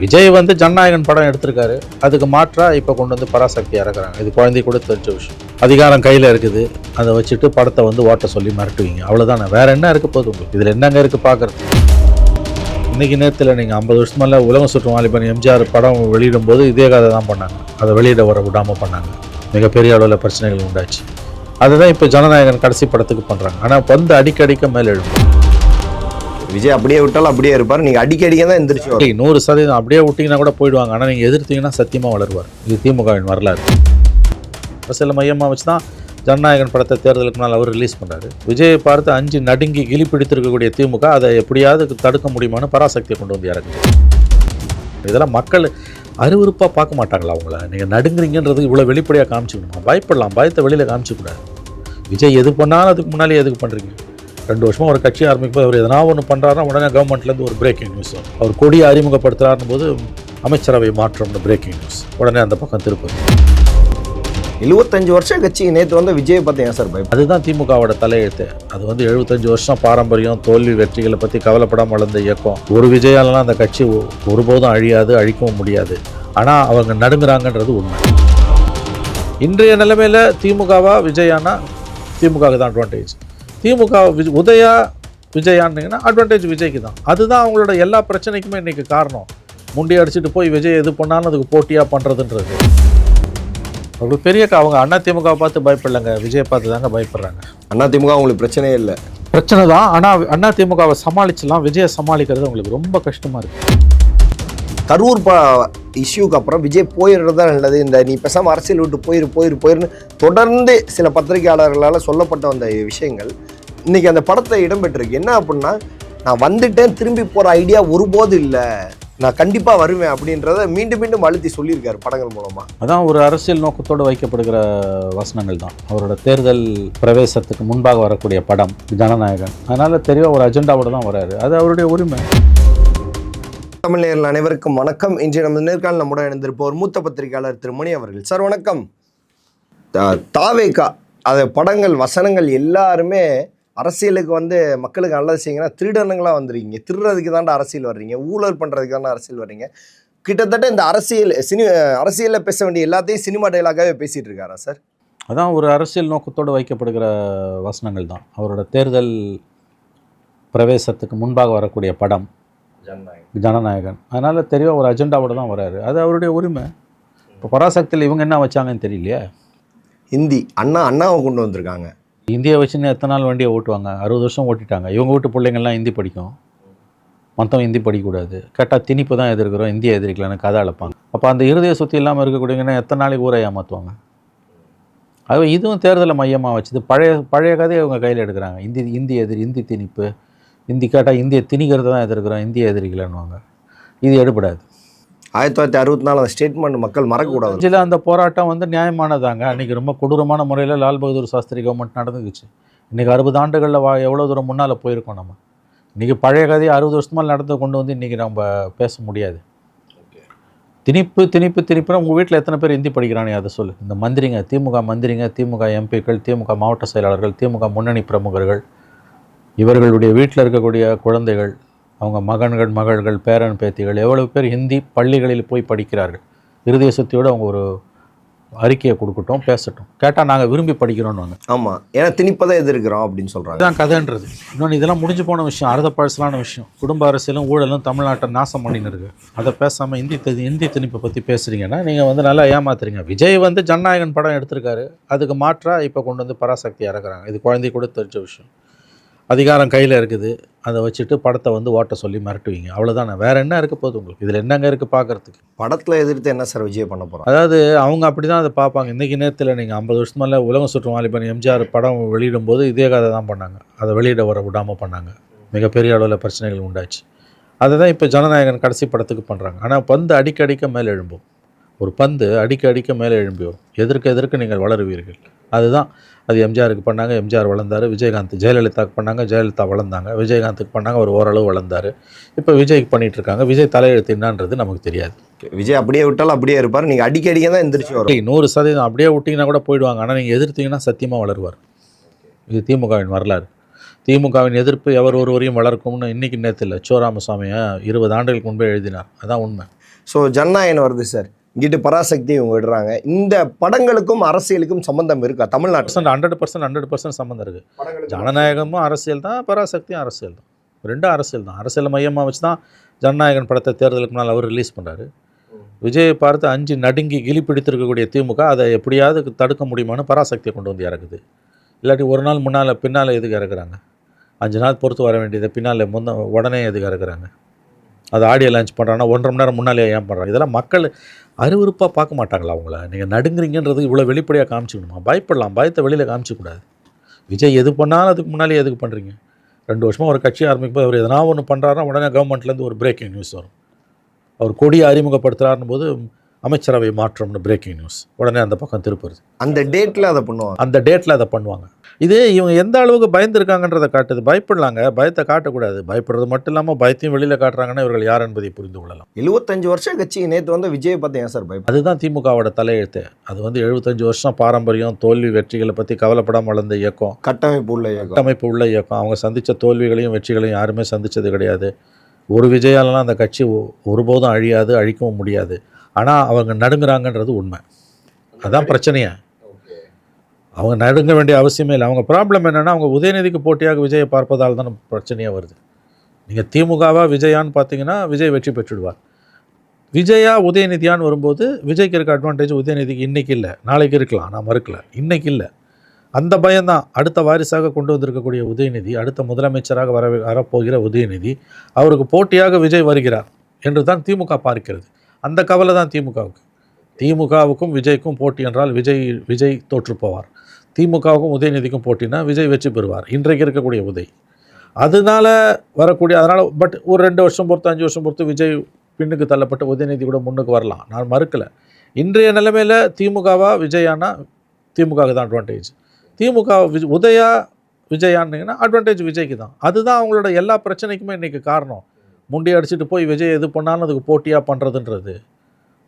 விஜய் வந்து ஜனநாயகன் படம் எடுத்திருக்காரு. அதுக்கு மாற்றா இப்போ கொண்டு வந்து பராசக்தி இறக்குறாங்க. இது குழந்தை கூட தெரிஞ்ச விஷயம். அதிகாரம் கையில் இருக்குது, அதை வச்சுட்டு படத்தை வந்து ஓட்ட சொல்லி மிரட்டுவீங்க, அவ்வளோதானே. வேற என்ன இருக்க போகுது உங்களுக்கு இதில்? என்னங்க இருக்குது பார்க்குறது? இன்றைக்கி நேரத்தில் நீங்கள் 50 வருஷமெல்லாம் உலகம் சுற்றும் வாலிபன் எம்ஜிஆர் படம் வெளியிடும் போது இதே கதை தான் பண்ணாங்க. அதை வெளியிட வர விடாமல் பண்ணாங்க. மிகப்பெரிய அளவில் பிரச்சனைகள் உண்டாச்சு. அதுதான் இப்போ ஜனநாயகன் கடைசி படத்துக்கு பண்ணுறாங்க. ஆனால் வந்து அடிக்க மேலே எழுக்கும். விஜய் அப்படியே விட்டாலும் அப்படியே இருப்பார். நீங்கள் அடிக்க தான் எந்திரிச்சு 100% அப்படியே விட்டிங்கன்னா கூட போயிடுவாங்க. ஆனால் நீங்கள் எதிர்த்தீங்கன்னா சத்தியமாக வளருவார். இது திமுகவின் வரலாறு. அரசியல் மையமாக வச்சு தான் ஜனநாயகன் படத்தை தேர்தலுக்கு முன்னால் அவர் ரிலீஸ் பண்ணுறாரு. விஜயை பார்த்து 5 நடுங்கி கிளி பிடித்திருக்கக்கூடிய திமுக அதை எப்படியாவது தடுக்க முடியுமான்னு பராசக்தியை கொண்டு வந்து இறக்குது. இதெல்லாம் மக்கள் அருவருப்பாக பார்க்க மாட்டாங்களா? அவங்கள நீங்கள் நடுங்குறீங்கன்றது இவ்வளோ வெளிப்படையாக காமிச்சிக்கணுமா? பயப்படலாம், பயத்தை வெளியில் காமிச்சிக்கூடாது. விஜய் எது பண்ணாலும் அதுக்கு முன்னாலே எதுக்கு பண்ணுறீங்க? 2 வருஷமாக ஒரு கட்சி ஆரம்பிக்கும் போது அவர் எதனா ஒன்று பண்ணுறாருன்னா உடனே கவர்மெண்ட்லேருந்து ஒரு பிரேக்கிங் நியூஸ் வரும். அவர் கொடியை அறிமுகப்படுத்துகிறாருன்னு போது அமைச்சரவை மாற்றம்னு பிரேக்கிங் நியூஸ் உடனே அந்த பக்கம் திருப்பது. 75 வருஷம் கட்சி நேற்று வந்து விஜயை பார்த்து ஏன் சார் பயம்? அதுதான் திமுகவோட தலையெழுத்து. அது வந்து 75 வருஷம் பாரம்பரியம், தோல்வி வெற்றிகளை பற்றி கவலைப்படாமல் வளர்ந்த இயக்கம். ஒரு விஜயாலலாம் அந்த கட்சி ஒருபோதும் அழியாது, அழிக்கவும் முடியாது. ஆனால் அவங்க நடுங்குறாங்கன்றது உண்மை. இன்றைய நிலைமையில் திமுகவா விஜயானா திமுகவுக்கு தான் அட்வான்டேஜ். திமுக உதயா விஜயான்னீங்கன்னா அட்வான்டேஜ் விஜய்க்கு தான். அதுதான் அவங்களோட எல்லா பிரச்சனைக்குமே இன்றைக்கி காரணம். முண்டி அடிச்சுட்டு போய் விஜய் எது பண்ணாலும் அதுக்கு போட்டியாக பண்ணுறதுன்றது. அவங்களுக்கு பெரிய அவங்க அண்ணா திமுகவை பார்த்து பயப்படலைங்க, விஜயை பார்த்து தாங்க பயப்படுறாங்க. அண்ணா திமுக அவங்களுக்கு பிரச்சனையே இல்லை. பிரச்சனை தான். ஆனால் அண்ணா திமுகவை சமாளிச்சலாம், விஜயை சமாளிக்கிறது அவங்களுக்கு ரொம்ப கஷ்டமாக இருக்குது. கரூர் இஷ்யூக்கு அப்புறம் விஜய் போயிடுறது தான் நல்லது. இந்த நீ பேசாமல் அரசியல் விட்டு போயிருன்னு தொடர்ந்து சில பத்திரிகையாளர்களால் சொல்லப்பட்ட அந்த விஷயங்கள் இன்றைக்கி அந்த படத்தை இடம்பெற்றிருக்கு. என்ன அப்படின்னா, நான் வந்துட்டேன், திரும்பி போகிற ஐடியா ஒருபோது இல்லை, நான் கண்டிப்பாக வருவேன் அப்படின்றத மீண்டும் மீண்டும் அழுத்தி சொல்லியிருக்காரு படங்கள் மூலமாக. அதான் ஒரு அரசியல் நோக்கத்தோடு வைக்கப்படுகிற வசனங்கள் தான். அவரோட தேர்தல் பிரவேசத்துக்கு முன்பாக வரக்கூடிய படம் ஜனநாயகன். அதனால் தெளிவாக ஒரு அஜெண்டாவோடு தான் வராரு. அது அவருடைய உரிமை. தமிழ் நேயர்கள் அனைவருக்கும் வணக்கம். இன்றைய நம்ம நேர்காணல் நம்முடன் இணைந்திருப்போர் மூத்த பத்திரிகையாளர் திரு மணி அவர்கள். சார் வணக்கம். தாவேகா அது படங்கள் வசனங்கள் எல்லாருமே அரசியலுக்கு வந்து மக்களுக்கு நல்லது செய்யுங்கன்னா திருடனுங்களாக வந்துடுறீங்க, திருடுறதுக்கு தாண்டா அரசியல் வர்றீங்க, ஊழல் பண்ணுறதுக்கு தாண்டா அரசியல் வர்றீங்க. கிட்டத்தட்ட இந்த அரசியலில் பேச வேண்டிய எல்லாத்தையும் சினிமா டைலாகாகவே பேசிகிட்டு இருக்காரா சார்? அதான் ஒரு அரசியல் நோக்கத்தோடு வைக்கப்படுகிற வசனங்கள் தான். அவரோட தேர்தல் பிரவேசத்துக்கு முன்பாக வரக்கூடிய படம் ஜனநாயகன். அதனால் தெளிவாக ஒரு அஜெண்டாவோடு தான் வராரு. அது அவருடைய உரிமை. இப்போ பராசக்தியில் இவங்க என்ன வச்சாங்கன்னு தெரியலையே. ஹிந்தி அண்ணாவை கொண்டு வந்திருக்காங்க. இந்தியை வச்சுன்னு எத்தனை நாள் வண்டியை ஓட்டுவாங்க? 60 வருஷம் ஓட்டிட்டாங்க. இவங்க வீட்டு பிள்ளைங்கள்லாம் ஹிந்தி படிக்கும், மொத்தம் ஹிந்தி படிக்கக்கூடாது. கேட்டால் திணிப்பு தான் எதிர்க்கிறோம், இந்தியை எதிர்க்கலன்னு கதை அழைப்பாங்க. அப்போ அந்த இருதய சுற்றி இல்லாமல் இருக்கக்கூடியங்கன்னா எத்தனை நாளைக்கு ஊரை ஏமாற்றுவாங்க? அது இதுவும் தேர்தலை மையமாக வச்சுது. பழைய கதையை இவங்க கையில் எடுக்கிறாங்க. இந்தி திணிப்பு, இந்தி கேட்டால் இந்தியை திணிக்கிறது தான் எதிர்க்கிறோம், இந்தியை எதிர்க்கலன்னுவாங்க. இது எடுபடாது. 1964 அந்த ஸ்டேட்மெண்ட் மக்கள் மறக்கக்கூடாது. இதில் அந்த போராட்டம் வந்து நியாயமானதாங்க. அன்றைக்கி ரொம்ப கொடூரமான முறையில் லால் பகதூர் சாஸ்திரி கவர்மெண்ட் நடந்துக்குச்சு. இன்றைக்கி 60 ஆண்டுகளில் எவ்வளோ தூரம் முன்னால் போயிருக்கோம் நம்ம. இன்றைக்கி பழைய கதையை 60 வருஷமாக நடந்து கொண்டு வந்து இன்றைக்கி நம்ம பேச முடியாது. திணிப்புனா உங்கள் வீட்டில் எத்தனை பேர் ஹிந்தி படிக்கிறானே அதை சொல்லு. இந்த மந்திரிங்க, திமுக எம்பிக்கள், திமுக மாவட்ட செயலாளர்கள், திமுக முன்னணி பிரமுகர்கள், இவர்களுடைய வீட்டில் இருக்கக்கூடிய குழந்தைகள், அவங்க மகள்கள், பேரன் பேத்திகள் எவ்வளவு பேர் ஹிந்தி பள்ளிகளில் போய் படிக்கிறார்கள். இருதய சுத்தியோடு அவங்க ஒரு அறிக்கையை கொடுக்கட்டும், பேசட்டும். கேட்டால் நாங்கள் விரும்பி படிக்கிறோன்னு. ஆமாம், ஏன்னா திணிப்பதான் எதிர்க்கிறோம் அப்படின்னு சொல்கிறாங்க. இதுதான் கதைன்றது. இன்னொன்று இதெல்லாம் முடிஞ்சு போன விஷயம், அறுத பழசலான விஷயம். குடும்ப அரசியலும் ஊழலும் தமிழ்நாட்டை நாசம் பண்ணின்னு இருக்கு. அதை பேசாமல் ஹிந்தி திணிப்பை பற்றி பேசுகிறீங்கன்னா நீங்கள் வந்து நல்லா ஏமாத்துறீங்க. விஜய் வந்து ஜனநாயகன் படம் எடுத்திருக்காரு. அதுக்கு மாற்றாக இப்போ கொண்டு வந்து பராசக்தி இறக்குறாங்க. இது குழந்தை கூட தெரிஞ்ச விஷயம். அதிகாரம் கையில் இருக்குது, அதை வச்சுட்டு படத்தை வந்து ஓட்ட சொல்லி மிரட்டுவீங்க, அவ்வளோதானே. வேறு என்ன இருக்க போகுது உங்களுக்கு இதில்? என்னங்க இருக்குது பார்க்குறதுக்கு? படத்தில் எதிர்த்து என்ன சார் விஜய் பண்ண போகிறோம்? அதாவது அவங்க அப்படி தான் அதை பார்ப்பாங்க. இன்றைக்கி நேரத்தில் நீங்கள் 50 வருஷமெல்லாம் உலகம் சுற்றும் வாலிபன் எம்ஜிஆர் படம் வெளியிடும் போது இதே கதை தான் பண்ணாங்க. அதை வெளியிட வர விடாமல் பண்ணாங்க. மிகப்பெரிய அளவில் பிரச்சனைகள் உண்டாச்சு. அதை தான் இப்போ ஜனநாயகன் கடைசி படத்துக்கு பண்ணுறாங்க. ஆனால் பந்து அடிக்க மேலே எழும்பும். ஒரு பந்து அடிக்க மேலே எழும்பி வரும். எதற்கு நீங்கள் வளருவீர்கள். அதுதான் அது எம்ஜிஆருக்கு பண்ணாங்க, எம்ஜிஆர் வளர்ந்தார். விஜயகாந்த் ஜெயலலிதாவுக்கு பண்ணாங்க, ஜெயலலிதா வளர்ந்தாங்க. விஜயகாந்துக்கு பண்ணாங்க, ஒரு ஓரளவு வளர்ந்தார். இப்போ விஜய்க்கு பண்ணிகிட்ருக்காங்க. விஜய் தலையெழுத்து என்னான்றது நமக்கு தெரியாது. விஜய் அப்படியே விட்டாலும் அப்படியே இருப்பார். நீங்கள் அடிக்க தான் எந்திரிச்சு வரும். 100% அப்படியே விட்டிங்கன்னா கூட போயிடுவாங்க. ஆனால் நீங்கள் எதிர்த்தீங்கன்னா சத்தியமாக வளருவார். இது திமுகவின் வரலாறு. திமுகவின் எதிர்ப்பு எவர் ஒருவரையும் வளர்க்கும்னு இன்றைக்கி நேரத்தில் சோ ராமசாமியை 20 ஆண்டுகளுக்கு முன்பே எழுதினார். அதான் உண்மை. ஸோ ஜனநாயகன் வருது சார், இங்கிட்டு பராசக்தி இவங்க விடுறாங்க. இந்த படங்களுக்கும் அரசியலுக்கும் சம்பந்தம் இருக்கா தமிழ்நாட்டில்? 100% சம்மந்தம் இருக்குது. ஜனநாயகமும் அரசியல் தான், பராசக்தியும் அரசியல் தான், ரெண்டும் அரசியல் தான். அரசியல் மையமாக வச்சு தான் ஜனநாயகன் படத்தை தேர்தலுக்கு முன்னால் அவர் ரிலீஸ் பண்ணுறாரு. விஜயை பார்த்து 5 நடுங்கி கிளி பிடித்திருக்கக்கூடிய திமுக அதை எப்படியாவது தடுக்க முடியுமான்னு பராசக்தியை கொண்டு வந்து இறக்குது. இல்லாட்டி ஒரு நாள் பின்னால் எதுக்கு இறக்குறாங்க? 5 நாள் பொறுத்து வர வேண்டியது பின்னால் உடனே எதுக்கு இறக்குறாங்க? அது ஆடியோ லான்ச் பண்ணுறாங்கன்னா 1.5 மணி நேரம் முன்னாலே ஏன் பண்ணுறாங்க? இதெல்லாம் மக்கள் அருவருப்பாக பார்க்க மாட்டாங்களா? அவங்கள நீங்கள் நடுங்குறீங்கன்றது இவ்வளோ வெளிப்படையாக காமிச்சிக்கணுமா? பயப்படலாம், பயத்தை வெளியில் காமிச்சிக்கூடாது. விஜய் எது பண்ணாலும் அதுக்கு முன்னாலே எதுக்கு பண்ணுறீங்க? 2 வருஷமாக ஒரு கட்சி ஆரம்பிக்கும் போது அவர் எதனா ஒன்று பண்ணுறாருன்னா உடனே கவர்மெண்ட்லேருந்து ஒரு பிரேக்கிங் நியூஸ் வரும். அவர் கொடியை அறிமுகப்படுத்துகிறாருன்னு போது அமைச்சரவை மாற்றம்னு பிரேக்கிங் நியூஸ் உடனே அந்த பக்கம் திருப்புறது. அந்த டேட்டில் அதை பண்ணுவாங்க. இது இவங்க எந்த அளவுக்கு பயந்துருக்காங்கன்றதை காட்டுது. பயப்படலாங்க, பயத்தை காட்டக்கூடாது. பயப்படுறது மட்டும் இல்லாமல் பயத்தையும் வெளியில் காட்டுறாங்கன்னா இவர்கள் யார் என்பதை புரிந்து கொள்ளலாம். 75 வருஷம் கட்சி நேற்று வந்து விஜயை பார்த்து ஏன் சார் பயப்படும்? அதுதான் திமுகவோட தலையெழுத்து. அது வந்து 75 வருஷம் பாரம்பரியம், தோல்வி வெற்றிகளை பற்றி கவலைப்படாமல் வளர்ந்த இயக்கம், கட்டமைப்பு உள்ள இயக்கம். அவங்க சந்தித்த தோல்விகளையும் வெற்றிகளையும் யாருமே சந்தித்தது கிடையாது. ஒரு விஜயாலலாம் அந்த கட்சி ஒருபோதும் அழியாது, அழிக்கவும் முடியாது. ஆனால் அவங்க நடுங்குறாங்கன்றது உண்மை. அதுதான் பிரச்சனையே. அவங்க நடுங்க வேண்டிய அவசியமே இல்லை. அவங்க ப்ராப்ளம் என்னென்னா அவங்க உதயநிதிக்கு போட்டியாக விஜயை பார்ப்பதால் தான் பிரச்சனையாக வருது. நீங்கள் திமுகவா விஜயான்னு பார்த்தீங்கன்னா விஜய் வெற்றி பெற்றுடுவார். விஜயா உதயநிதியான்னு வரும்போது விஜய்க்கு இருக்க அட்வான்டேஜ் உதயநிதிக்கு இன்றைக்கி இல்லை, நாளைக்கு இருக்கலாம், நான் மறுக்கல, இன்றைக்கி இல்லை. அந்த பயம்தான். அடுத்த வாரிசாக கொண்டு வந்திருக்கக்கூடிய உதயநிதி, அடுத்த முதலமைச்சராக வரப்போகிற உதயநிதி, அவருக்கு போட்டியாக விஜய் வருகிறார் என்று தான் திமுக பார்க்கிறது. அந்த கவலை தான் திமுகவுக்கு. திமுகவுக்கும் விஜய்க்கும் போட்டி என்றால் விஜய் தோற்று போவார். திமுகவுக்கும் உதயநிதிக்கும் போட்டினா விஜய் வெற்றி பெறுவார், இன்றைக்கு இருக்கக்கூடிய உதய். அதனால் பட் ஒரு 2 வருஷம் பொறுத்து 5 வருஷம் பொறுத்து விஜய் பின்னுக்கு தள்ளப்பட்டு உதயநிதி கூட முன்னுக்கு வரலாம், நான் மறுக்கலை. இன்றைய நிலைமையில் திமுகவா விஜயானா திமுகவுக்கு தான் அட்வான்டேஜ். திமுக உதயா விஜயானிங்கன்னா அட்வான்டேஜ் விஜய்க்கு தான். அதுதான் அவங்களோட எல்லா பிரச்சனைக்குமே இன்றைக்கி காரணம். முண்டி அடிச்சுட்டு போய் விஜய் எது பண்ணாலும் அதுக்கு போட்டியாக பண்ணுறதுன்றது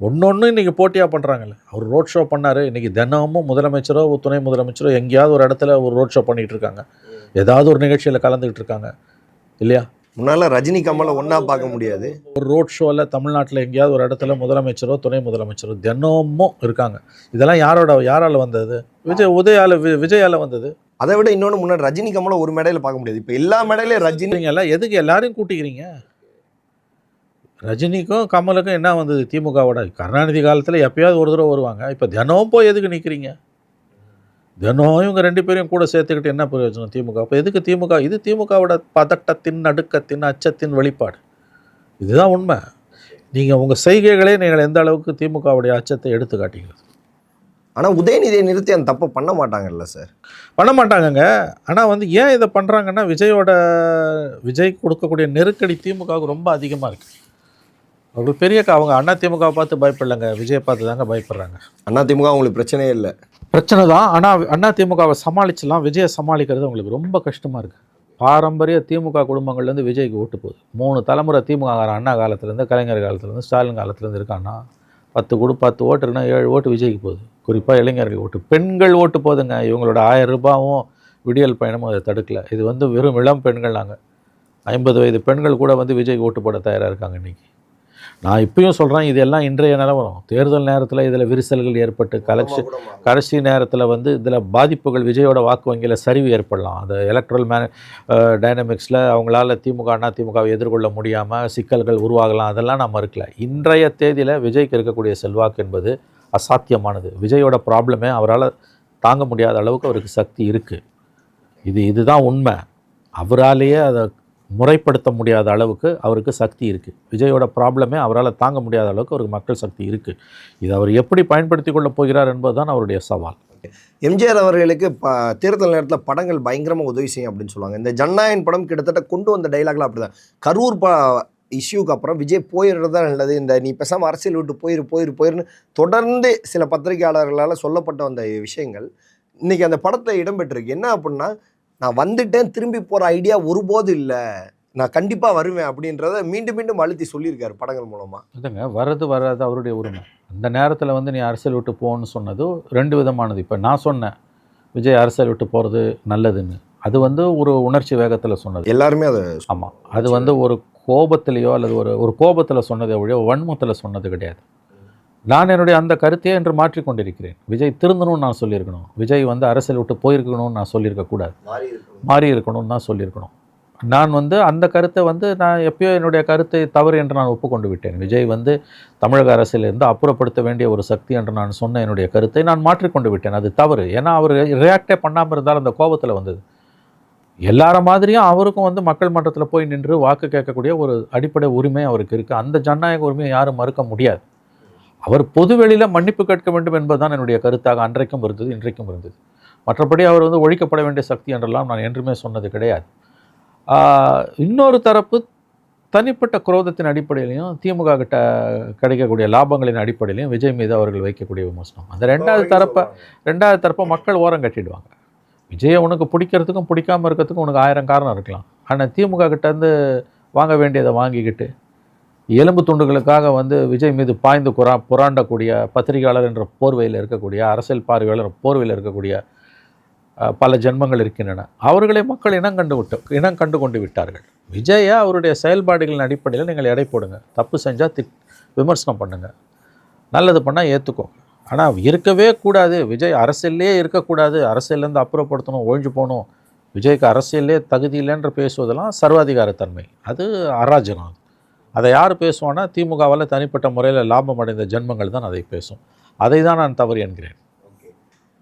ஒன்று இன்றைக்கி போட்டியாக பண்ணுறாங்கல்ல. அவர் ரோட் ஷோ பண்ணார், இன்றைக்கி தினமும் முதலமைச்சரோ துணை முதலமைச்சரோ எங்கேயாவது ஒரு இடத்துல ஒரு ரோட் ஷோ பண்ணிகிட்டு இருக்காங்க, ஏதாவது ஒரு நிகழ்ச்சியில் கலந்துக்கிட்டு இருக்காங்க இல்லையா? முன்னால் ரஜினி கமலை ஒன்றா பார்க்க முடியாது. ஒரு ரோட் ஷோவில் தமிழ்நாட்டில் எங்கேயாவது ஒரு இடத்துல முதலமைச்சரோ துணை முதலமைச்சரோ தினமும் இருக்காங்க. இதெல்லாம் யாரால் வந்தது? விஜயால் வந்தது. அதை விட இன்னொன்று, முன்னாடி ரஜினி கமலை ஒரு மேடையில் பார்க்க முடியாது, இப்போ எல்லா மேடையிலையும் ரஜினி. எல்லாம் எதுக்கு எல்லாரையும் கூட்டிக்கிறீங்க? ரஜினிக்கும் கமலுக்கும் என்ன வந்தது? திமுகவோட கருணாநிதி காலத்தில் எப்பயாவது ஒரு தடவை வருவாங்க, இப்போ தினமும் போய் எதுக்கு நிற்கிறீங்க? தினம் இவங்க 2 பேரையும் கூட சேர்த்துக்கிட்டு என்ன பிரயோஜனம் திமுக? இப்போ எதுக்கு திமுக? இது திமுகவோட பதட்டத்தின், நடுக்கத்தின், அச்சத்தின் வெளிப்பாடு. இதுதான் உண்மை. நீங்கள் உங்கள் செய்கைகளே நீங்கள் எந்த அளவுக்கு திமுகவுடைய அச்சத்தை எடுத்து காட்டுகிறது. ஆனால் உதயநிதியை நிறுத்தி அந்த தப்பை பண்ண மாட்டாங்கல்ல சார்? பண்ண மாட்டாங்கங்க. ஆனால் வந்து ஏன் இதை பண்ணுறாங்கன்னா விஜய் கொடுக்கக்கூடிய நெருக்கடி திமுகவுக்கு ரொம்ப அதிகமாக இருக்குது. அவங்களுக்கு பெரிய அவங்க அண்ணா திமுகவை பார்த்து பயப்படலைங்க, விஜயை பார்த்து தாங்க பயப்படுறாங்க. அண்ணா திமுக அவங்களுக்கு பிரச்சனையே இல்லை, பிரச்சனை தான். ஆனால் அண்ணா திமுகவை சமாளிச்சலாம், விஜயை சமாளிக்கிறது அவங்களுக்கு ரொம்ப கஷ்டமாக இருக்குது. பாரம்பரிய திமுக குடும்பங்கள்லேருந்து விஜய்க்கு ஓட்டு போகுது. 3 தலைமுறை திமுக அண்ணா காலத்துலேருந்து, கலைஞர் காலத்துலேருந்து, ஸ்டாலின் காலத்துலேருந்து இருக்கான்னா 10 ஓட்டு இருக்குன்னா 7 ஓட்டு விஜய்க்கு போகுது. குறிப்பாக இளைஞர்கள் ஓட்டு, பெண்கள் ஓட்டு போகுதுங்க. இவங்களோட 1000 ரூபாயும் விடியல் பயணமும் அதை தடுக்கலை. இது வந்து வெறும் இளம் பெண்கள். நாங்கள் 50 வயது பெண்கள் கூட வந்து விஜய்க்கு ஓட்டு போட தயாராக இருக்காங்க இன்றைக்கி. நான் இப்பயும் சொல்கிறேன், இதெல்லாம் இன்றைய நிலவரம். தேர்தல் நேரத்தில் இதில் விரிசல்கள் ஏற்பட்டு கடைசி நேரத்தில் வந்து இதில் பாதிப்புகள், விஜயோட வாக்கு வங்கியில் சரிவு ஏற்படலாம். அந்த எலக்ட்ரல் டைனமிக்ஸில் அவங்களால அண்ணா திமுகவை எதிர்கொள்ள முடியாமல் சிக்கல்கள் உருவாகலாம். அதெல்லாம் நான் மறுக்கல. இன்றைய தேதியில் விஜய்க்கு இருக்கக்கூடிய செல்வாக்கு என்பது அசாத்தியமானது. விஜயோட ப்ராப்ளமே அவரால் தாங்க முடியாத அளவுக்கு அவருக்கு சக்தி இருக்குது. இதுதான் உண்மை. அவராலேயே அதை முறைப்படுத்த முடியாத அளவுக்கு அவருக்கு சக்தி இருக்குது. விஜயோட ப்ராப்ளமே அவரால் தாங்க முடியாத அளவுக்கு அவருக்கு மக்கள் சக்தி இருக்குது. இது அவர் எப்படி பயன்படுத்தி கொள்ள போகிறார் என்பது தான் அவருடைய சவால். எம்ஜிஆர் அவர்களுக்கு தேர்தல் நேரத்தில் படங்கள் பயங்கரமாக உதவி செய்யும் அப்படின்னு சொல்லுவாங்க. இந்த ஜனநாயகன் படம் கிட்டத்தட்ட கொண்டு வந்த டைலாக்லாம் அப்படி தான். கரூர் இஷ்யூக்கு அப்புறம் விஜய் போயிடுறது தான் நல்லது, இந்த நீ பேசாமல் அரசியல் விட்டு போயிருன்னு தொடர்ந்து சில பத்திரிகையாளர்களால் சொல்லப்பட்ட வந்த விஷயங்கள் இன்றைக்கி அந்த படத்தில் இடம்பெற்றிருக்கு. என்ன அப்படின்னா, நான் வந்துட்டேன், திரும்பி போகிற ஐடியா ஒருபோது இல்லை, நான் கண்டிப்பாக வருவேன் அப்படின்றத மீண்டும் மீண்டும் அழுத்தி சொல்லியிருக்காரு படங்கள் மூலமாக. இல்லைங்க, வராது அவருடைய உரிமை. அந்த நேரத்தில் வந்து நீ அரசியல் விட்டு போகணுன்னு சொன்னது 2 விதமானது. இப்போ நான் சொன்னேன் விஜய் அரசியல் விட்டு போகிறது நல்லதுன்னு, அது வந்து ஒரு உணர்ச்சி வேகத்தில் சொன்னது. எல்லாருமே அது ஆமாம், அது வந்து ஒரு கோபத்திலேயோ அல்லது ஒரு கோபத்தில் சொன்னதை ஒழிய வன்மத்தில் சொன்னது கிடையாது. நான் என்னுடைய அந்த கருத்தையே என்று மாற்றிக்கொண்டிருக்கிறேன். விஜய் திருந்தணும்னு நான் சொல்லியிருக்கணும். விஜய் வந்து அரசியல் விட்டு போயிருக்கணும்னு நான் சொல்லியிருக்கக்கூடாது. மாறி இருக்கணும்னு தான் சொல்லியிருக்கணும். நான் வந்து அந்த கருத்தை வந்து நான் எப்பயோ என்னுடைய கருத்தை தவறு என்று நான் ஒப்புக்கொண்டு விட்டேன். விஜய் வந்து தமிழக அரசியலிருந்து அப்புறப்படுத்த வேண்டிய ஒரு சக்தி என்று நான் சொன்ன என்னுடைய கருத்தை நான் மாற்றிக்கொண்டு விட்டேன். அது தவறு. ஏன்னா அவர் ரியாக்டே பண்ணாமல் இருந்தால் அந்த கோபத்தில் வந்தது. எல்லார மாதிரியும் அவருக்கும் வந்து மக்கள் மன்றத்தில் போய் நின்று வாக்கு கேட்கக்கூடிய ஒரு அடிப்படை உரிமை அவருக்கு இருக்குது. அந்த ஜனநாயக உரிமையை யாரும் மறுக்க முடியாது. அவர் பொதுவெளியில் மன்னிப்பு கேட்க வேண்டும் என்பதுதான் என்னுடைய கருத்தாக அன்றைக்கும் இருந்தது, இன்றைக்கும் இருந்தது. மற்றபடி அவர் வந்து ஒழிக்கப்பட வேண்டிய சக்தி என்றெல்லாம் நான் என்றுமே சொன்னது கிடையாது. இன்னொரு தரப்பு தனிப்பட்ட குரோதத்தின் அடிப்படையிலையும் திமுக கிட்ட கிடைக்கக்கூடிய லாபங்களின் அடிப்படையிலையும் விஜய் மீது அவர்கள் வைக்கக்கூடிய விமர்சனம். அந்த ரெண்டாவது தரப்பை மக்கள் ஓரம் கட்டிடுவாங்க. விஜயை உனக்கு பிடிக்கிறதுக்கும் பிடிக்காமல் இருக்கிறதுக்கும் உனக்கு 1000 காரணம் இருக்கலாம். ஆனால் திமுக கிட்டேருந்து வாங்க வேண்டியதை வாங்கிக்கிட்டு எலும்பு துண்டுகளுக்காக வந்து விஜய் மீது பாய்ந்து புராண்டக்கூடிய பத்திரிகையாளர் என்ற போர்வையில் இருக்கக்கூடிய, அரசியல் பார்வையாளர் போர்வையில் இருக்கக்கூடிய பல ஜென்மங்கள் இருக்கின்றன. அவர்களை மக்கள் இனம் கண்டு கொண்டு விட்டார்கள். விஜயை அவருடைய செயல்பாடுகளின் அடிப்படையில் நீங்கள் எடை போடுங்க. தப்பு செஞ்சால் விமர்சனம் பண்ணுங்கள், நல்லது பண்ணால் ஏற்றுக்கோங்க. ஆனால் இருக்கவே கூடாது, விஜய் அரசியல்லே இருக்கக்கூடாது, அரசியல்லேருந்து அப்புறப்படுத்தணும், ஒழிஞ்சு போகணும், விஜய்க்கு அரசியல்லே தகுதி இல்லைன்ற பேசுவதெல்லாம் சர்வாதிகாரத்தன்மை. அது அராஜகம். அதை யார் பேசுவான்னா திமுகவால் தனிப்பட்ட முறையில் லாபம் அடைந்த ஜென்மங்கள் தான் அதை பேசும். அதை தான் நான் தவறு என்கிறேன்.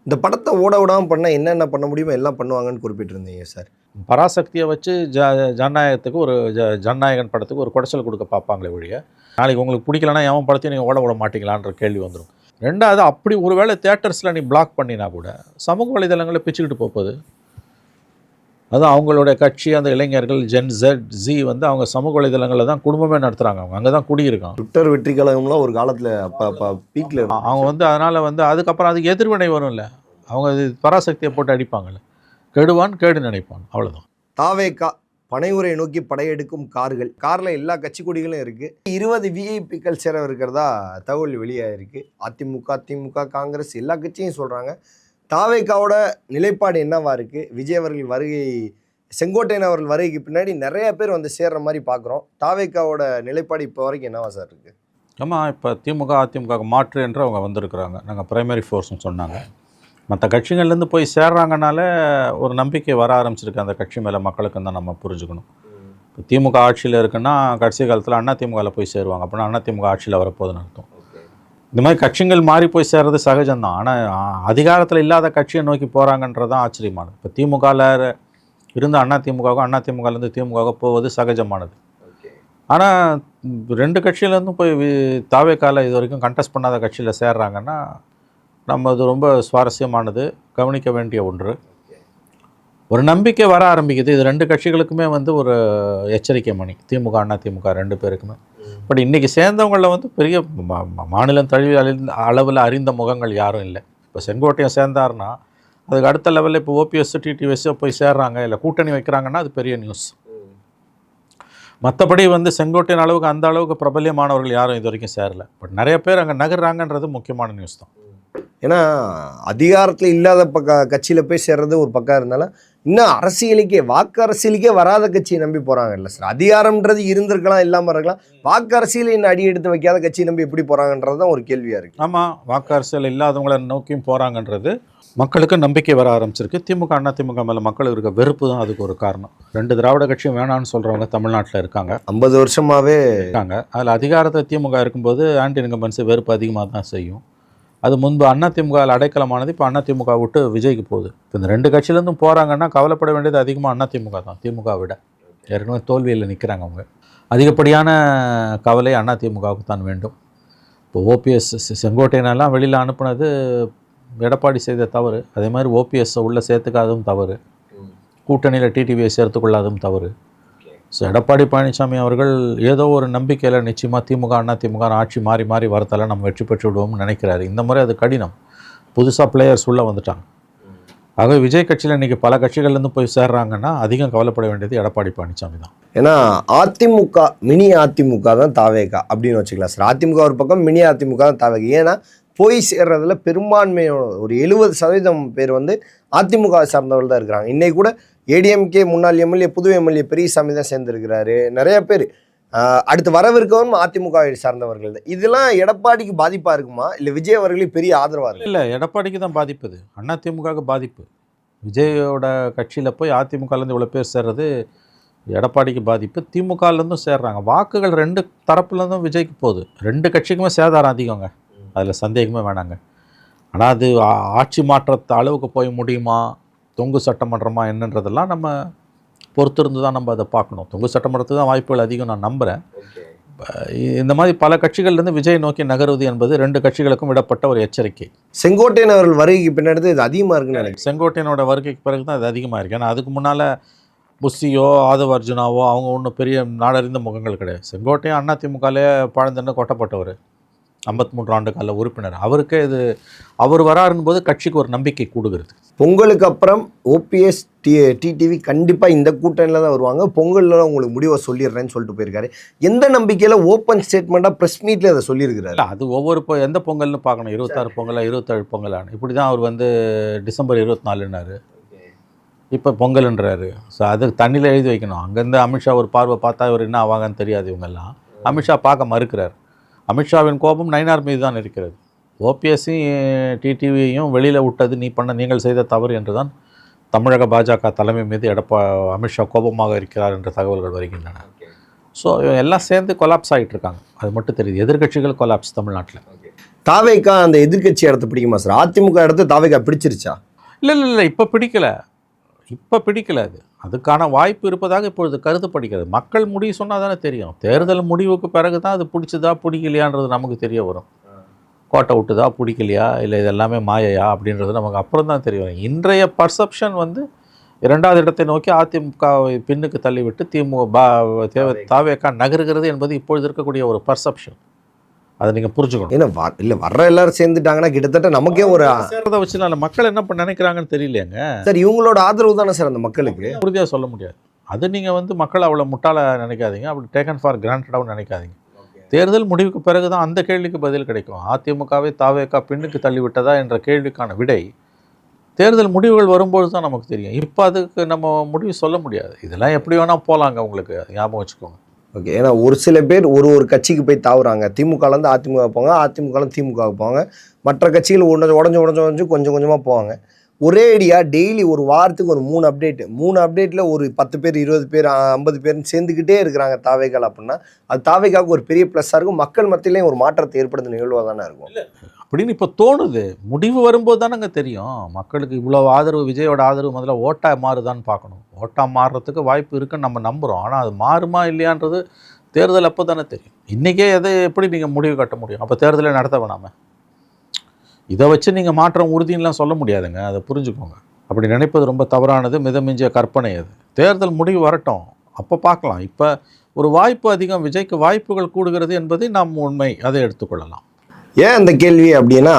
இந்த படத்தை ஓட விடாமல் பண்ண என்னென்ன பண்ண முடியுமோ எல்லாம் பண்ணுவாங்கன்னு குறிப்பிட்டிருந்தீங்க சார். பராசக்தியை வச்சு ஜனநாயகத்துக்கு ஜனநாயகன் படத்துக்கு ஒரு குடைச்சல் கொடுக்க பார்ப்பாங்களே ஒழிய, நாளைக்கு உங்களுக்கு பிடிக்கலன்னா எவன் படத்தையும் நீங்கள் ஓட விட மாட்டீங்களான்ற கேள்வி வந்துடும். ரெண்டாவது, அப்படி ஒருவேளை தியேட்டர்ஸில் நீ பிளாக் பண்ணினா கூட சமூக வலைதளங்களை பிச்சுக்கிட்டு போகுது. அதுவும் அவங்களுடைய கட்சி, அந்த இளைஞர்கள் ஜென்-Z வந்து அவங்க சமூக வலைதளங்களில் தான் குடும்பமே நடத்துகிறாங்க. அவங்க அங்கே தான் குடியிருக்காங்க. ட்விட்டர் வெற்றி கழகம்லாம் ஒரு காலத்தில் அப்போ பீக்கில் அவங்க வந்து அதனால் வந்து அதுக்கப்புறம் அதுக்கு எதிர்வினை வரும்ல. அவங்க பராசக்தியை போட்டு அடிப்பாங்கள்ல. கெடுவான் கேடு நினைப்பான், அவ்வளோதான். தாவேகா பனையூரை நோக்கி படையெடுக்கும் காரில் எல்லா கட்சி கொடிகளும் இருக்குது. 20 விஐபிக்கள் சேர இருக்கிறதா தகவல் வெளியாகிருக்கு. அதிமுக, திமுக, காங்கிரஸ் எல்லா கட்சியும் சொல்கிறாங்க. தாவேகாவோட நிலைப்பாடு என்னவா இருக்குது? விஜய் அவர்கள் வருகை, செங்கோட்டையன் அவர்கள் வருகைக்கு பின்னாடி நிறைய பேர் வந்து சேர்ற மாதிரி பார்க்குறோம். தாவேகாவோட நிலைப்பாடு இப்போ வரைக்கும் என்னவா சார் இருக்குது? ஆமாம், இப்போ திமுக அதிமுக மாற்று என்று அவங்க வந்திருக்கிறாங்க. நாங்கள் பிரைமரி ஃபோர்ஸ்னு சொன்னாங்க. மற்ற கட்சிகள்லேருந்து போய் சேர்றாங்கனால ஒரு நம்பிக்கை வர ஆரம்பிச்சிருக்கு அந்த கட்சி மேலே மக்களுக்கு தான் நம்ம புரிஞ்சுக்கணும். இப்போ திமுக ஆட்சியில் இருக்குன்னா கடைசி காலத்தில் அண்ணா திமுகவில் போய் சேருவாங்க. அப்படின்னா அண்ணா திமுக ஆட்சியில் வரப்போகுதுன்னு அர்த்தம். இந்த மாதிரி கட்சிகள் மாறி போய் சேர்றது சகஜம்தான். ஆனால் அதிகாரத்தில் இல்லாத கட்சியை நோக்கி போகிறாங்கன்றதான் ஆச்சரியமானது. இப்போ திமுகவில் இருந்து அண்ணா திமுகலேருந்து திமுக போவது சகஜமானது. ஆனால் 2 கட்சியிலேருந்தும் போய் தாவேகால இது வரைக்கும் கண்டெஸ்ட் பண்ணாத கட்சியில் சேர்றாங்கன்னா நம்ம அது ரொம்ப சுவாரஸ்யமானது, கவனிக்க வேண்டிய ஒன்று. ஒரு நம்பிக்கை வர ஆரம்பிக்குது. இது 2 கட்சிகளுக்குமே வந்து ஒரு எச்சரிக்கை மணி, திமுக அண்ணா திமுக 2 பேருக்குமே. பட் இன்றைக்கி சேர்ந்தவங்களில் வந்து பெரிய மாநிலம் தழுவிய அளவில் அறிந்த முகங்கள் யாரும் இல்லை. இப்போ செங்கோட்டையன் சேர்ந்தார்னா அதுக்கு அடுத்த லெவலில் இப்போ ஓபிஎஸ் டிடிவிஎஸ் போய் சேர்றாங்க, இல்லை கூட்டணி வைக்கிறாங்கன்னா அது பெரிய நியூஸ். மற்றபடி வந்து செங்கோட்டையன் அளவுக்கு அந்த அளவுக்கு பிரபல்யமானவர்கள் யாரும் இது வரைக்கும் சேரலை. பட் நிறைய பேர் அங்கே நகர்றாங்கன்றது முக்கியமான நியூஸ் தான். ஏன்னா அதிகாரத்தில் இல்லாத கட்சியில் போய் சேர்றது ஒரு பக்கம் இருந்தாலும் இன்னும் வாக்கு அரசியலுக்கே வராத கட்சியை நம்பி போகிறாங்க இல்லை சார். அதிகாரம்ன்றது இருந்திருக்கலாம், இல்லாமல் இருக்கலாம். வாக்கு அரசியல் இன்னும் அடி எடுத்து வைக்காத கட்சியை நம்பி எப்படி போகிறாங்கன்றது தான் ஒரு கேள்வியாக இருக்குது. ஆமாம், வாக்கு அரசியல் இல்லாதவங்களை நோக்கியும் போகிறாங்கன்றது மக்களுக்கு நம்பிக்கை வர ஆரம்பிச்சிருக்கு. திமுக அண்ணா திமுக மேலே மக்களுக்கு இருக்க வெறுப்பு தான் அதுக்கு ஒரு காரணம். 2 திராவிட கட்சியும் வேணான்னு சொல்கிறவங்க தமிழ்நாட்டில் இருக்காங்க, 50 வருஷமாகவே இருக்காங்க. அதில் அதிகாரத்தில் திமுக இருக்கும்போது ஆன்டி இன்கம்பன்சி வெறுப்பு அதிகமாக தான் செய்யும். அது முன்பு அதிமுகவில் அடைக்கலமானது இப்போ அதிமுக விட்டு விஜய்க்கு போகுது. இப்போ இந்த 2 கட்சியிலேருந்தும் போகிறாங்கன்னா கவலைப்பட வேண்டியது அதிகமாக அதிமுக தான். திமுக விட ஏற்கனவே தோல்வியில் நிற்கிறாங்க அவங்க. அதிகப்படியான கவலை அதிமுகவுக்கு தான் வேண்டும். இப்போ ஓபிஎஸ் செங்கோட்டையனெல்லாம் வெளியில் அனுப்புனது எடப்பாடி செய்த தவறு. அதே மாதிரி ஓபிஎஸ்ஸை உள்ளே சேர்த்துக்காததும் தவறு. கூட்டணியில் டிடிவியை சேர்த்துக்கொள்ளாததும் தவறு. ஸோ எடப்பாடி பழனிசாமி அவர்கள் ஏதோ ஒரு நம்பிக்கையில் நிச்சயமாக திமுக அதிமுக ஆட்சி மாறி மாறி வரத்தால் நம்ம வெற்றி பெற்று விடுவோம்னு நினைக்கிறாரு. இந்த முறை அது கடினம். புதுசாக பிளேயர்ஸ் உள்ளே வந்துட்டாங்க. ஆகவே விஜய் கட்சியில் இன்றைக்கி பல கட்சிகள்லேருந்து போய் சேர்றாங்கன்னா அதிகம் கவலைப்பட வேண்டியது எடப்பாடி பழனிசாமி தான். ஏன்னா அதிமுக மினி அதிமுக தான் தாவேகா அப்படின்னு வச்சுக்கலாம் சார். அதிமுக ஒரு பக்கம், மினி அதிமுக தான் தாவேகா. ஏன்னா போய் சேர்றதுல பெரும்பான்மையோட ஒரு 70% பேர் வந்து அதிமுக சார்ந்தவர்கள் தான் இருக்கிறாங்க. இன்றைக்கி கூட ஏடிஎம்கே முன்னாள் எம்எல்ஏ புது எம்எல்ஏ பெரியசாமி தான் சேர்ந்துருக்கிறாரு. நிறைய பேர் அடுத்து வரவிருக்கவரும் அதிமுகவை சார்ந்தவர்கள் தான். இதெல்லாம் எடப்பாடிக்கு பாதிப்பா இருக்குமா, இல்ல விஜய் அவர்களுக்கு பெரிய ஆதரவா இருக்கு? இல்லை, எடப்பாடிக்கு தான் பாதிப்பு. இது அதிமுகவுக்கு பாதிப்பு. விஜயோட கட்சியில் போய் அதிமுகலேருந்து இவ்வளோ பேர் சேர்றது எடப்பாடிக்கு பாதிப்பு. திமுகலேருந்தும் சேர்றாங்க. வாக்குகள் ரெண்டு தரப்புலேருந்தும் விஜய்க்கு போகுது. ரெண்டு கட்சிக்குமே சேதாரம் அதிகங்க, அதில் சந்தேகமே வேணாங்க. ஆனால் அது ஆட்சி மாற்றத்த அளவுக்கு போய் முடியுமா, தொங்கு சட்டமன்றமா என்னன்றதெல்லாம் நம்ம பொறுத்திருந்து தான் நம்ம அதை பார்க்கணும். தொங்கு சட்டமன்றத்துக்கு தான் வாய்ப்புகள் அதிகம் நான் நம்புகிறேன். இந்த மாதிரி பல கட்சிகள்லேருந்து விஜய் நோக்கி நகருவது என்பது ரெண்டு கட்சிகளுக்கும் விடப்பட்ட ஒரு எச்சரிக்கை. செங்கோட்டையன் அவர்கள் வருகைக்கு பின்னாடி இது அதிகமாக இருக்குன்னு நினைக்கிறேன். செங்கோட்டையனோட வருகைக்கு பிறகு தான் அது அதிகமாக இருக்குது. ஏன்னா அதுக்கு முன்னால் புஷியோ ஆதவ அர்ஜுனாவோ அவங்க ஒன்றும் பெரிய நாடறிந்த முகங்கள் கிடையாது. செங்கோட்டையன் அதிமுகலே பழந்தன்னு கொட்டப்பட்டவர், 53 ஆண்டு கால உறுப்பினர். அவருக்கே இது அவர் வராருன்னு போது கட்சிக்கு ஒரு நம்பிக்கை கூடுகிறது. பொங்கலுக்கு அப்புறம் ஓபிஎஸ் டிடிவி கண்டிப்பாக இந்த கூட்டணியில் தான் வருவாங்க, பொங்கலில் உங்களுக்கு முடிவை சொல்லிடுறேன்னு சொல்லிட்டு போயிருக்காரு. எந்த நம்பிக்கையில் ஓப்பன் ஸ்டேட்மெண்ட்டாக ப்ரெஸ் மீட்டில் அதை சொல்லியிருக்கிறாரு? அது ஒவ்வொரு எந்த பொங்கல்னு பார்க்கணும். 26 பொங்கலா 27 பொங்கலான்னு இப்படி தான் அவர் வந்து டிசம்பர் 24ன்னாரு, இப்போ பொங்கல்ன்றாரு. ஸோ அது தண்ணியில் எழுதி வைக்கணும். அங்கேருந்து அமித்ஷா ஒரு பார்வை பார்த்தா இவர் என்ன ஆவாங்கன்னு தெரியாது. இவங்கெல்லாம் அமித்ஷா பார்க்க மறுக்கிறார். அமித்ஷாவின் கோபம் நயினார் மீது தான் இருக்கிறது. ஓபிஎஸ்ஸையும் டிடிவியையும் வெளியில் விட்டது நீங்கள் செய்த தவறு என்று தான் தமிழக பாஜக தலைமை மீது அமித்ஷா கோபமாக இருக்கிறார் என்ற தகவல்கள் வருகின்றன. ஸோ எல்லாம் சேர்ந்து கொலாப்ஸ் ஆகிட்டு இருக்காங்க. அது மட்டும் தெரியுது. எதிர்கட்சிகள் கொலாப்ஸ் தமிழ்நாட்டில். தாவேக்கா அந்த எதிர்கட்சி இடத்த பிடிக்குமா சார்? அதிமுக இடத்த தாவேக்கா பிடிச்சிருச்சா? இல்லை, இப்போ பிடிக்கல. அதுக்கான வாய்ப்பு இருப்பதாக இப்பொழுது கருதப்படுகிறது. மக்கள் முடிவு சொன்னால் தானே தெரியும். தேர்தல் முடிவுக்கு பிறகு தான் அது பிடிச்சதா பிடிக்கலையான்றது நமக்கு தெரிய வரும். கோட்டை விட்டுதா பிடிக்கலையா, இல்லை இதெல்லாமே மாயையா அப்படின்றது நமக்கு அப்புறம் தான் தெரியும். இன்றைய பர்செப்ஷன் வந்து 2வது இடத்தை நோக்கி அதிமுகவை பின்னுக்கு தள்ளிவிட்டு தாவேக்கா நகருகிறது என்பது இப்பொழுது இருக்கக்கூடிய ஒரு பர்செப்ஷன். அதை நீங்கள் புரிஞ்சுக்கணும். ஏன்னா இல்லை வர்ற எல்லாரும் சேர்ந்துட்டாங்கன்னா கிட்டத்தட்ட நமக்கே ஒரு சேர்றதை வச்சுனால மக்கள் என்ன நினைக்கிறாங்கன்னு தெரியலையாங்க சார். இவங்களோட ஆதரவு தானே சார் அந்த மக்களுக்கு. உறுதியாக சொல்ல முடியாது. அது நீங்கள் வந்து மக்கள் அவ்வளோ முட்டாளாக நினைக்காதீங்க, அப்படி டேக்கன் ஃபார் கிராண்டடாகவும் நினைக்காதீங்க. தேர்தல் முடிவுக்கு பிறகு தான் அந்த கேள்விக்கு பதில் கிடைக்கும். அதிமுகவை தாவேக்கா பின்னுக்கு தள்ளிவிட்டதா என்ற கேள்விக்கான விடை தேர்தல் முடிவுகள் வரும்போது தான் நமக்கு தெரியும். இப்போ அதுக்கு நம்ம முடிவு சொல்ல முடியாது. இதெல்லாம் எப்படி வேணால் போகலாங்க, உங்களுக்கு ஞாபகம் வச்சுக்கோங்க. ஓகே. ஏன்னா ஒரு சில பேர் ஒரு கட்சிக்கு போய் தாவுறாங்க. திமுகலேருந்து அதிமுக போவாங்க, அதிமுகலேருந்து திமுக போவாங்க, மற்ற கட்சிகள் உடஞ்சு கொஞ்சம் கொஞ்சமாக போவாங்க. ஒரே ஐடியா டெய்லி ஒரு வாரத்துக்கு ஒரு 3 அப்டேட்டில் ஒரு 10 பேர் 20 பேர் 50 பேர்னு சேர்ந்துக்கிட்டே இருக்கிறாங்க தாவேக்கால். அப்படின்னா அது தாவேக்காவுக்கு ஒரு பெரிய ப்ளஸ்ஸாக இருக்கும். மக்கள் மத்தியிலையும் ஒரு மாற்றத்தை ஏற்படுத்த நிகழ்வாக தானே இருக்கும் அப்படின்னு இப்போ தோணுது. முடிவு வரும்போது தானேங்க தெரியும். மக்களுக்கு இவ்வளோ ஆதரவு, விஜயோட ஆதரவு முதல்ல ஓட்டாக மாறுதான்னு பார்க்கணும். ஓட்டாக மாறுறதுக்கு வாய்ப்பு இருக்குன்னு நம்ம நம்புகிறோம். ஆனால் அது மாறுமா இல்லையான்றது தேர்தல் அப்போ தானே தெரியும். இன்றைக்கே எதை எப்படி நீங்கள் முடிவு கட்ட முடியும்? அப்போ தேர்தலை நடத்த வேணாமல் இதை வச்சு நீங்கள் மாற்றம் உறுதின்லாம் சொல்ல முடியாதுங்க. அதை புரிஞ்சுக்கோங்க. அப்படி நினைப்பது ரொம்ப தவறானது, மிதமிஞ்சிய கற்பனை. அது தேர்தல் முடிவு வரட்டும், அப்போ பார்க்கலாம். இப்போ ஒரு வாய்ப்பு அதிகம், விஜய்க்கு வாய்ப்புகள் கூடுகிறது என்பதை நாம் உண்மை, அதை எடுத்துக்கொள்ளலாம். ஏன் அந்த கேள்வி அப்படின்னா,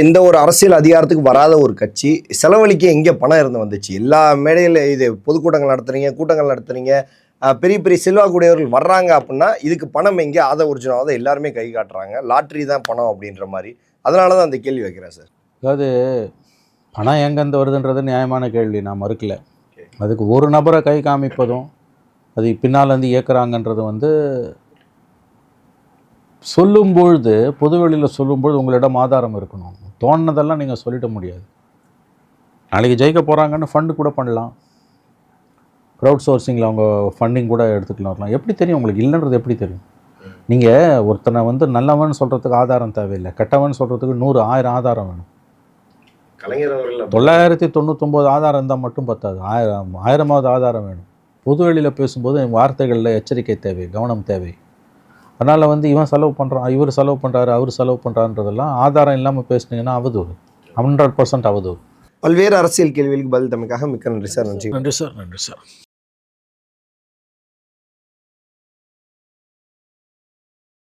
எந்த ஒரு அரசியல் அதிகாரத்துக்கு வராத ஒரு கட்சி செலவழிக்க எங்கே பணம் இருந்து வந்துச்சு? எல்லா மேடையில் இது பொதுக்கூட்டங்கள் நடத்துறீங்க, கூட்டங்கள் நடத்துறீங்க, பெரிய பெரிய செல்வாக்குடையவர்கள் வர்றாங்க அப்படின்னா இதுக்கு பணம் எங்கே? அதை ஒரிஜினலாக எல்லாருமே கை காட்டுறாங்க. லாட்ரி தான் பணம் அப்படின்ற மாதிரி. அதனால தான் அந்த கேள்வி வைக்கிறேன் சார். அதாவது பணம் எங்கேருந்து வருதுன்றது நியாயமான கேள்வி, நான் மறுக்கல. அதுக்கு ஒரு நபரை கை காமிப்பதும் அது பின்னால் வந்து இயக்குறாங்கன்றது வந்து சொல்லும்பொழுது, பொதுவெளியில் சொல்லும்பொழுது உங்களிடம் ஆதாரம் இருக்கணும். தோணுனதெல்லாம் நீங்கள் சொல்லிட முடியாது. நாளைக்கு ஜெயிக்க போகிறாங்கன்னு ஃபண்டு கூட பண்ணலாம். க்ரௌட் சோர்சிங்கில் அவங்க ஃபண்டிங் கூட எடுத்துக்கலாம். எப்படி தெரியும் உங்களுக்கு? இல்லைன்றது எப்படி தெரியும்? நீங்கள் ஒருத்தனை வந்து நல்லவன் சொல்கிறதுக்கு ஆதாரம் தேவையில்லை, கெட்டவன் சொல்கிறதுக்கு 100-1000 ஆதாரம் வேணும். 999 ஆதாரம் இருந்தால் மட்டும் பத்தாது, 1000வது ஆதாரம் வேணும். பொதுவெளியில் பேசும்போது வார்த்தைகளில் எச்சரிக்கை தேவை, கவனம் தேவை. அதனால் வந்து இவன் செலவு பண்ணுறான், இவர் செலவு பண்ணுறாரு, அவர் செலவு பண்ணுறான்றதெல்லாம் ஆதாரம் இல்லாமல் பேசுனீங்கன்னா அவதூறு, 100% அவதூறு. பல்வேறு அரசியல் கேள்விகளுக்கு பதில் தமக்காக மிக்க நன்றி சார். நன்றி சார்.